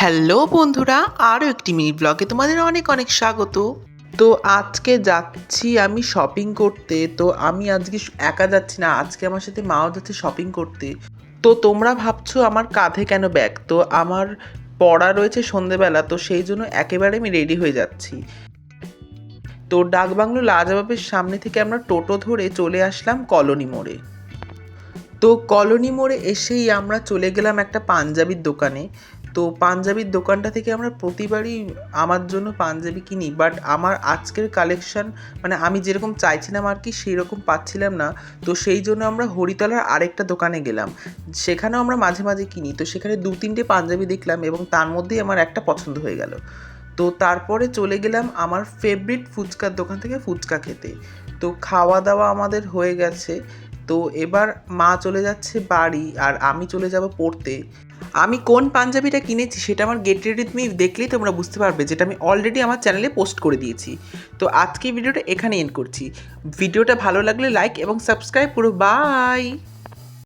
Hello বন্ধুরা, আরও একটি মিনি ব্লগে তোমাদের অনেক অনেক স্বাগত। তো আজকে যাচ্ছি আমি শপিং করতে। তো আমি আজকে একা যাচ্ছি না, আজকে আমার সাথে মাও যাচ্ছে শপিং করতে। তো তোমরা ভাবছো আমার কাঁধে কেন ব্যাগ? তো আমার পড়া রয়েছে সন্ধেবেলা, তো সেই জন্য একেবারে আমি রেডি হয়ে যাচ্ছি। তো ডাকবাংলো লাজবাবের সামনে থেকে আমরা টোটো ধরে চলে আসলাম কলোনি মোড়ে। তো কলোনি মোড়ে এসেই আমরা চলে গেলাম একটা পাঞ্জাবির দোকানে। তো পাঞ্জাবির দোকানটা থেকে আমরা প্রতিবারই আমার জন্য পাঞ্জাবি কিনি, বাট আমার আজকের কালেকশন মানে আমি যেরকম চাইছিলাম আর কি সেই রকম পাচ্ছিলাম না। তো সেই জন্য আমরা হরিতলার আরেকটা দোকানে গেলাম, সেখানেও আমরা মাঝে মাঝে কিনি। তো সেখানে 2-3টে পাঞ্জাবি দেখলাম এবং তার মধ্যেই আমার একটা পছন্দ হয়ে গেল। তো তারপরে চলে গেলাম আমার ফেভারিট ফুচকার দোকান থেকে ফুচকা খেতে। তো খাওয়া দাওয়া আমাদের হয়ে গেছে। তো এবার মা চলে যাচ্ছে বাড়ি আর আমি চলে যাব পড়তে। আমি কোন পাঞ্জাবিটা কিনেছি সেটা আমার গেট রেডি উইথ মি দেখলেই তোমরা বুঝতে পারবে, যেটা আমি অলরেডি আমার চ্যানেলে পোস্ট করে দিয়েছি। তো আজকে ভিডিওটা এখানে এন্ড করছি। ভিডিওটা ভালো লাগলে লাইক এবং সাবস্ক্রাইব করো। বাই।